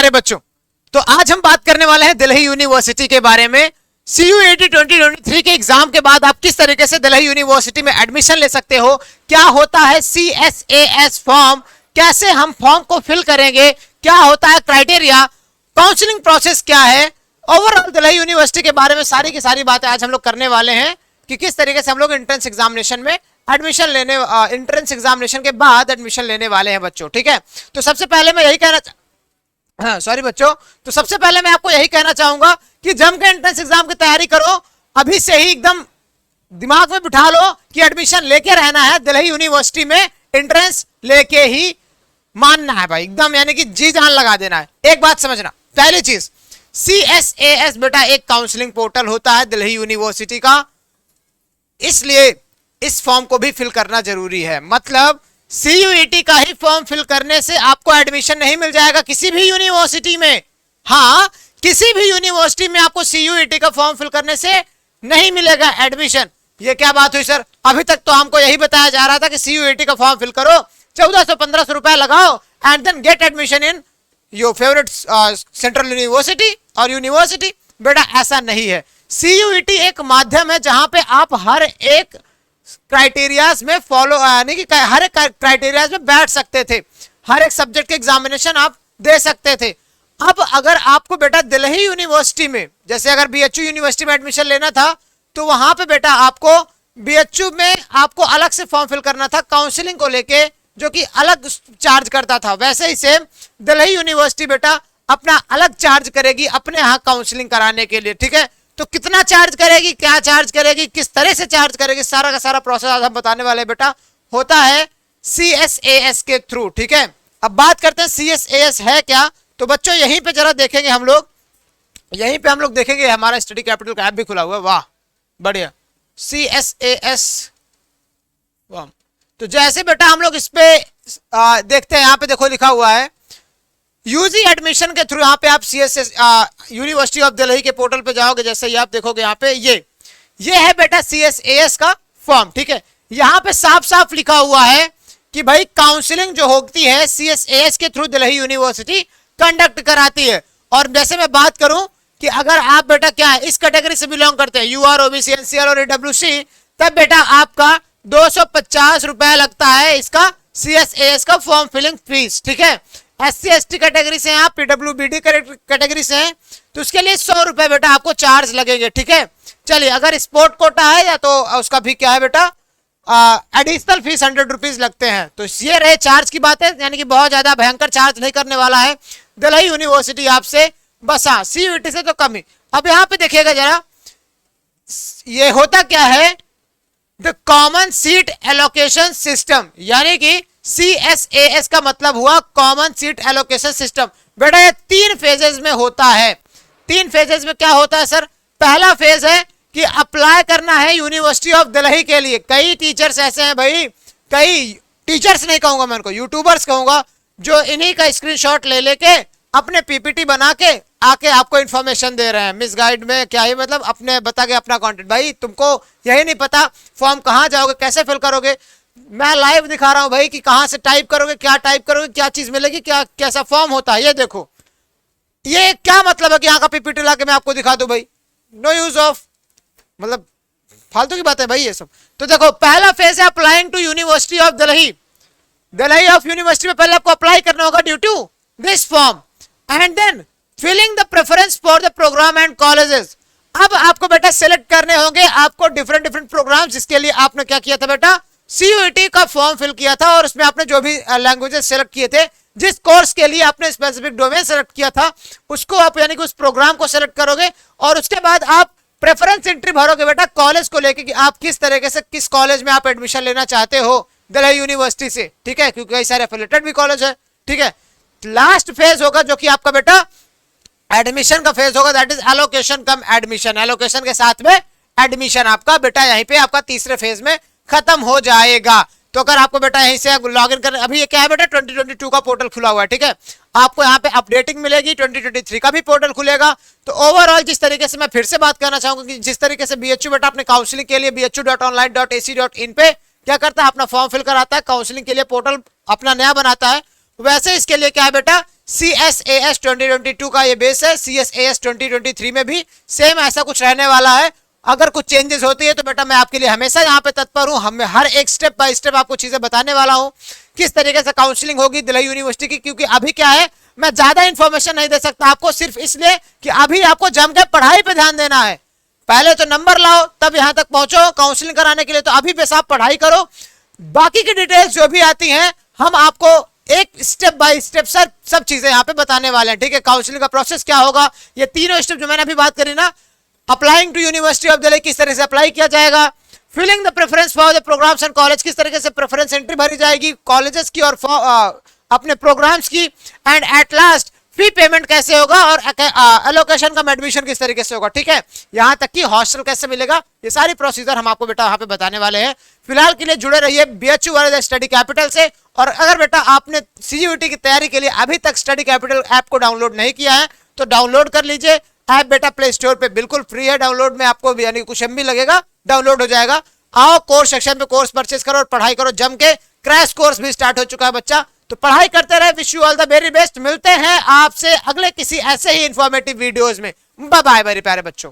प्यारे बच्चों, तो आज हम बात करने वाले हैं दिल्ली यूनिवर्सिटी के बारे में। CUET 2023 के एग्जाम के बाद आप किस तरीके से दिल्ली यूनिवर्सिटी में एडमिशन ले सकते हो, क्या होता है CSAS फॉर्म, कैसे हम फॉर्म को फिल करेंगे, क्या होता है क्राइटेरिया, काउंसलिंग प्रोसेस क्या है, ओवरऑल दिल्ली यूनिवर्सिटी के बारे में सारी की सारी बातें आज हम लोग करने वाले हैं कि किस तरीके से हम लोग एंट्रेंस एग्जामिनेशन में एडमिशन लेने, एंट्रेंस एग्जामिनेशन के बाद एडमिशन लेने वाले हैं बच्चों। ठीक है, तो सबसे पहले मैं यही कहना सॉरी बच्चों, तो सबसे पहले मैं आपको यही कहना चाहूंगा कि जम के एंट्रेंस एग्जाम की तैयारी करो, अभी से ही एकदम दिमाग में बिठा लो कि एडमिशन लेके रहना है दिल्ली यूनिवर्सिटी में, एंट्रेंस लेके ही मानना है भाई, एकदम यानी कि जी जान लगा देना है। एक बात समझना, पहली चीज CSAS बेटा एक काउंसलिंग पोर्टल होता है दिल्ली यूनिवर्सिटी का, इसलिए इस फॉर्म को भी फिल करना जरूरी है। मतलब CUET का ही फॉर्म फिल करने से आपको एडमिशन नहीं मिल जाएगा किसी भी यूनिवर्सिटी में। हाँ, किसी भी यूनिवर्सिटी में आपको CUET का फॉर्म फिल करने से नहीं मिलेगा एडमिशन। ये क्या बात हुई सर, अभी तक तो हमको यही बताया जा रहा था कि CUET का फॉर्म फिल करो, 1400-1500 रुपए लगाओ and then get admission in your favourite central university और यूनिवर्सिटी। बेटा ऐसा नहीं है, CUET एक माध्यम है जहां पे आप हर एक क्राइटेरियाज में फॉलो, यानी कि हर एक क्राइटेरियाज में बैठ सकते थे, हर एक सब्जेक्ट के एग्जामिनेशन आप दे सकते थे। अब अगर आपको बेटा दिल्ली यूनिवर्सिटी में, जैसे अगर BHU यूनिवर्सिटी में एडमिशन लेना था तो वहां पे बेटा आपको BHU में आपको अलग से फॉर्म फिल करना था काउंसलिंग को लेके, जो कि अलग चार्ज करता था। वैसे ही सेम दिल्ली यूनिवर्सिटी बेटा अपना अलग चार्ज करेगी अपने यहाँ काउंसलिंग कराने के लिए। ठीक है, तो कितना चार्ज करेगी, क्या चार्ज करेगी, किस तरह से चार्ज करेगी, सारा का सारा प्रोसेस आज हम बताने वाले बेटा होता है CSAS के थ्रू। ठीक है, अब बात करते हैं CSAS है क्या। तो बच्चों यहीं पे जरा देखेंगे हम लोग, यहीं पे हम लोग देखेंगे, हमारा स्टडी कैपिटल का ऐप भी खुला हुआ है, वाह बढ़िया, CSAS। वाह, तो जैसे बेटा हम लोग इस पे देखते हैं, यहाँ पे देखो लिखा हुआ है यूजी एडमिशन के थ्रू। यहाँ पे आप CSAS यूनिवर्सिटी ऑफ दिल्ली के पोर्टल पे जाओगे, जैसे ही आप देखोगे यहाँ पे ये है बेटा CSAS का फॉर्म। ठीक है, यहाँ पे साफ साफ लिखा हुआ है कि भाई काउंसलिंग जो होती है CSAS के थ्रू दिल्ली यूनिवर्सिटी कंडक्ट कराती है। और जैसे मैं बात करूं कि अगर आप बेटा क्या है इस कैटेगरी से बिलोंग करते हैं, UR, OBC, NCR और AWC, तब बेटा आपका 250 रुपए लगता है इसका CSAS का फॉर्म फिलिंग फीस। ठीक है, SC ST कैटेगरी से हैं आप, PWBD कैटेगरी से हैं, तो उसके लिए 100 रुपए बेटा आपको चार्ज लगेंगे। ठीक है, चलिए अगर स्पोर्ट कोटा है या तो उसका भी क्या है बेटा एडिशनल फीस 100 रुपीज लगते हैं। तो ये रहे चार्ज की बात है, यानी कि बहुत ज्यादा भयंकर चार्ज नहीं करने वाला है दिल्ली यूनिवर्सिटी आपसे, बस हाँ CUET से तो कम ही। अब यहाँ पे देखिएगा जरा, ये होता क्या है, the common seat allocation system, यानी कि CSAS का मतलब हुआ कॉमन सीट एलोकेशन सिस्टम। बेटा ये 3 फेजेस में होता है। 3 फेजेस में क्या होता है सर, पहला फेज है कि अप्लाई करना है यूनिवर्सिटी ऑफ दिल्ली के लिए। कई टीचर्स ऐसे हैं भाई, कई टीचर्स नहीं कहूंगा मैं उनको, यूट्यूबर्स कहूंगा, जो इन्हीं का स्क्रीनशॉट ले लेके अपने PPT बना के आके आपको इन्फॉर्मेशन दे रहे हैं मिस गाइड में, क्या ही मतलब अपने बता के अपना कंटेंट। भाई तुमको यही नहीं पता फॉर्म कहाँ जाओगे, कैसे फिल करोगे, मैं लाइव दिखा रहा हूं भाई कि कहां से टाइप करोगे, क्या टाइप करोगे, क्या चीज मिलेगी, क्या कैसा फॉर्म होता है। ये देखो, ये क्या मतलब है कि यहाँ का PPT लाके मैं आपको दिखा दूं भाई, नो यूज ऑफ, मतलब फालतू की बात है भाई ये सब। तो देखो पहला फेज है applying to university of Delhi. Delhi of university में पहले आपको अप्लाई करना होगा due to this form and then filling the preference for the programme and colleges. अब आपको बेटा सिलेक्ट करने होंगे आपको डिफरेंट प्रोग्राम, जिसके लिए आपने क्या किया था बेटा, CUET का फॉर्म फिल किया था और उसमें आपने जो भी लैंग्वेजेस सेलेक्ट किए थे, जिस कोर्स के लिए आपने स्पेसिफिक डोमेन सेलेक्ट किया था, उसको आप यानी कि उस प्रोग्राम को सेलेक्ट करोगे और उसके बाद आप प्रेफरेंस एंट्री भरोगे बेटा कॉलेज को लेके कि आप किस तरीके से किस कॉलेज में आप एडमिशन लेना चाहते हो दिल्ली यूनिवर्सिटी से। ठीक है, क्योंकि कई सारे एफिलिएटेड भी कॉलेज है। ठीक है, लास्ट फेज होगा जो कि आपका बेटा एडमिशन का फेज होगा, that is allocation come admission. Allocation के साथ में एडमिशन आपका बेटा यहीं पे आपका तीसरे फेज में खत्म हो जाएगा। तो अगर आपको बेटा यहीं से लॉग इन कर, अभी ये क्या है बेटा 2022 का पोर्टल खुला हुआ है। ठीक है, आपको यहाँ पे अपडेटिंग मिलेगी, 2023 का भी पोर्टल खुलेगा। तो ओवरऑल जिस तरीके से मैं फिर से बात करना चाहूंगा कि जिस तरीके से BHU बेटा अपने काउंसलिंग के लिए bhu.online.ac.in पे क्या करता है, अपना फॉर्म फिल कराता है, काउंसलिंग के लिए पोर्टल अपना नया बनाता है, वैसे इसके लिए क्या है बेटा CSAS 2022 का ये बेस है, CSAS 2023 में भी सेम ऐसा कुछ रहने वाला है। अगर कुछ चेंजेस होती है तो बेटा मैं आपके लिए हमेशा यहाँ पे तत्पर हूँ। हम हर एक स्टेप बाय स्टेप आपको चीजें बताने वाला हूँ, किस तरीके से काउंसलिंग होगी दिल्ली यूनिवर्सिटी की। क्योंकि अभी क्या है, मैं ज्यादा इंफॉर्मेशन नहीं दे सकता आपको, सिर्फ इसलिए कि अभी आपको जम के पढ़ाई पे ध्यान देना है। पहले तो नंबर लाओ तब यहां तक पहुंचो काउंसलिंग कराने के लिए, तो अभी बस आप पढ़ाई करो। बाकी की डिटेल्स जो भी आती हैं हम आपको एक स्टेप बाय स्टेप सब चीजें यहाँ पे बताने वाले हैं, ठीक है। काउंसलिंग का प्रोसेस क्या होगा, ये तीनों स्टेप जो मैंने अभी बात करी ना, applying to university of Delhi किस तरह से अप्लाई किया जाएगा, filling the preference for the programmes and college किस तरीके से प्रेफरेंस एंट्री भरी जाएगी कॉलेजेस की और अपने प्रोग्राम्स की, and at last fee payment कैसे होगा और एलोकेशन का एडमिशन किस तरीके से होगा, ठीक है। यहां तक कि हॉस्टल कैसे मिलेगा, ये सारी प्रोसीजर हम आपको बेटा यहाँ पे बताने वाले हैं। फिलहाल के लिए जुड़े रहिए BHU वाले स्टडी कैपिटल से। और अगर बेटा आपने CUET की तैयारी के लिए अभी तक स्टडी कैपिटल ऐप को डाउनलोड नहीं किया है तो डाउनलोड कर लीजिए। ऐप बेटा प्ले स्टोर पे बिल्कुल फ्री है डाउनलोड में, आपको यानी कुछ MB लगेगा, डाउनलोड हो जाएगा। आओ कोर्स सेक्शन पे कोर्स परचेज करो और पढ़ाई करो जम के। क्रैश कोर्स भी स्टार्ट हो चुका है बच्चा, तो पढ़ाई करते रहे। Wish you all the very best. मिलते हैं आपसे अगले किसी ऐसे ही इंफॉर्मेटिव वीडियोस में। बाय बाय मेरे प्यारे बच्चों।